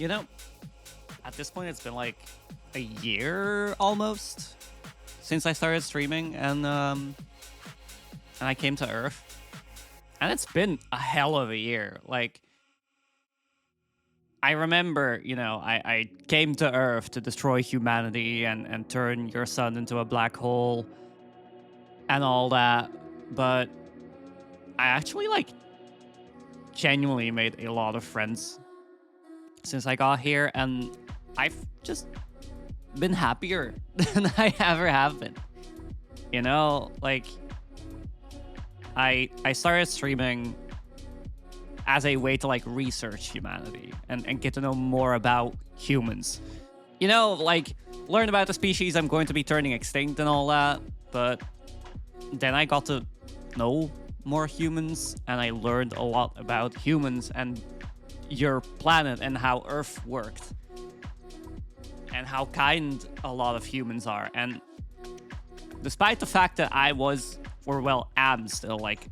You know, at this point, it's been like a year almost since I started streaming, and I came to Earth, and it's been a hell of a year. Like, I remember, you know, I came to Earth to destroy humanity and turn your sun into a black hole and all that, but I actually like genuinely made a lot of friends since I got here, and I've just been happier than I ever have been. You know, like I started streaming as a way to like research humanity and get to know more about humans. You know, like learn about the species I'm going to be turning extinct and all that, but then I got to know more humans and I learned a lot about humans and your planet and how Earth worked and how kind a lot of humans are. And despite the fact that I was, or well, am still like,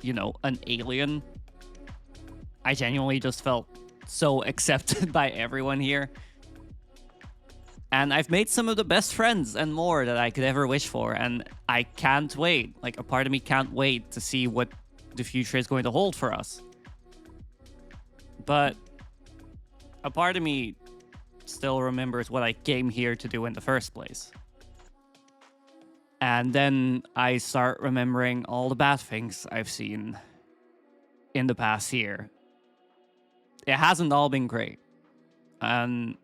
you know, an alien, I genuinely just felt so accepted by everyone here. And I've made some of the best friends and more that I could ever wish for. And I can't wait. Like, a part of me can't wait to see what the future is going to hold for us. But a part of me still remembers what I came here to do in the first place. And then I start remembering all the bad things I've seen in the past year. It hasn't all been great. And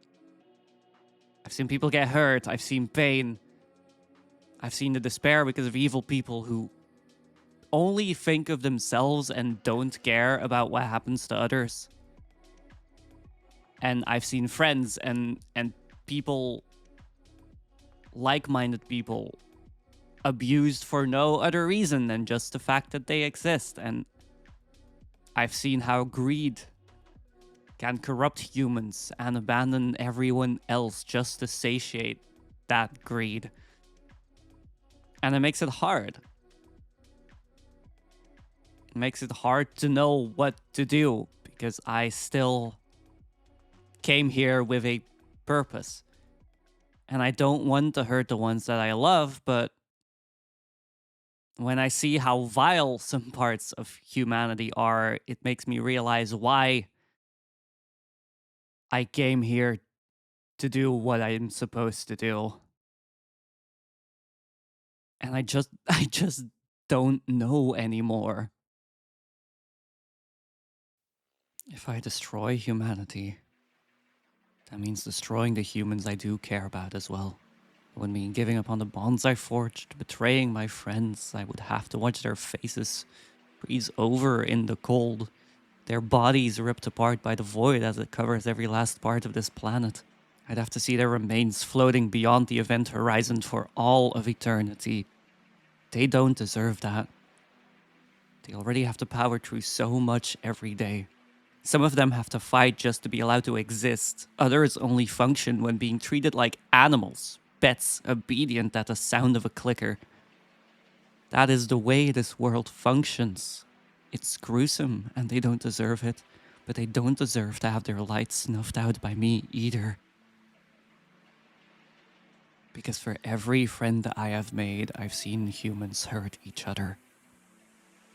I've seen people get hurt. I've seen pain. I've seen the despair because of evil people who only think of themselves and don't care about what happens to others. And I've seen friends and people, like-minded people, abused for no other reason than just the fact that they exist. And I've seen how greed can corrupt humans and abandon everyone else just to satiate that greed. And it makes it hard. It makes it hard to know what to do because I still came here with a purpose. And I don't want to hurt the ones that I love, but when I see how vile some parts of humanity are, it makes me realize why I came here to do what I'm supposed to do. And I just don't know anymore. If I destroy humanity, that means destroying the humans I do care about as well. It would mean giving up on the bonds I forged, betraying my friends. I would have to watch their faces freeze over in the cold, their bodies ripped apart by the void as it covers every last part of this planet. I'd have to see their remains floating beyond the event horizon for all of eternity. They don't deserve that. They already have to power through so much every day. Some of them have to fight just to be allowed to exist. Others only function when being treated like animals, pets, obedient at the sound of a clicker. That is the way this world functions. It's gruesome, and they don't deserve it. But they don't deserve to have their light snuffed out by me either. Because for every friend that I have made, I've seen humans hurt each other.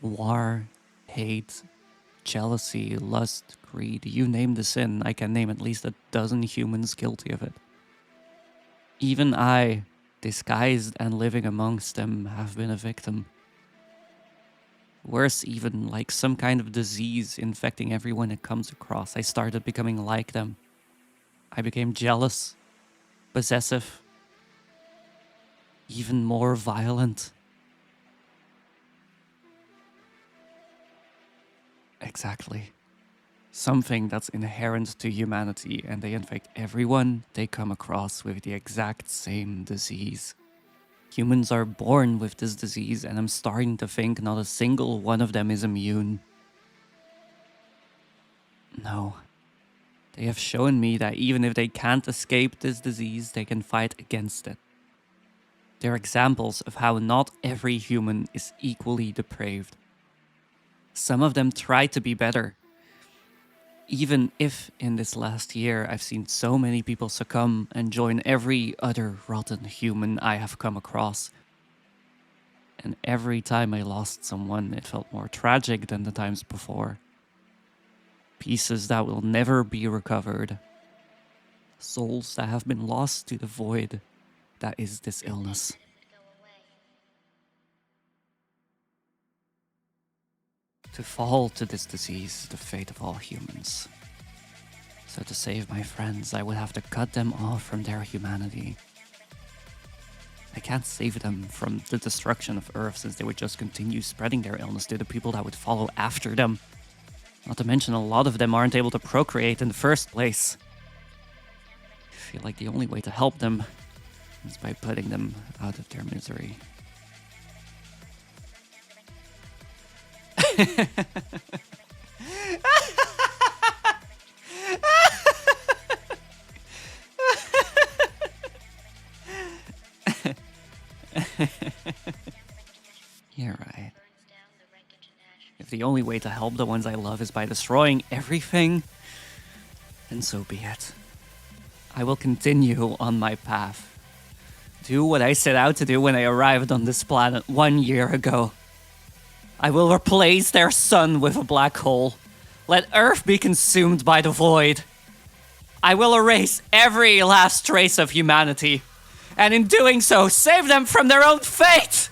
War, hate, jealousy, lust, greed, you name the sin, I can name at least a dozen humans guilty of it. Even I, disguised and living amongst them, have been a victim. Worse even, like some kind of disease infecting everyone it comes across, I started becoming like them. I became jealous, possessive, even more violent. Exactly. Something that's inherent to humanity, and they infect everyone they come across with the exact same disease. Humans are born with this disease, and I'm starting to think not a single one of them is immune. No. They have shown me that even if they can't escape this disease, they can fight against it. They're examples of how not every human is equally depraved. Some of them try to be better. Even if in this last year I've seen so many people succumb and join every other rotten human I have come across. And every time I lost someone, it felt more tragic than the times before. Pieces that will never be recovered. Souls that have been lost to the void that is this illness. To fall to this disease is the fate of all humans. So to save my friends, I would have to cut them off from their humanity. I can't save them from the destruction of Earth, since they would just continue spreading their illness to the people that would follow after them. Not to mention, a lot of them aren't able to procreate in the first place. I feel like the only way to help them is by putting them out of their misery. You're right. If the only way to help the ones I love is by destroying everything, then so be it. I will continue on my path. Do what I set out to do when I arrived on this planet 1 year ago. I will replace their sun with a black hole. Let Earth be consumed by the void. I will erase every last trace of humanity, and in doing so, save them from their own fate!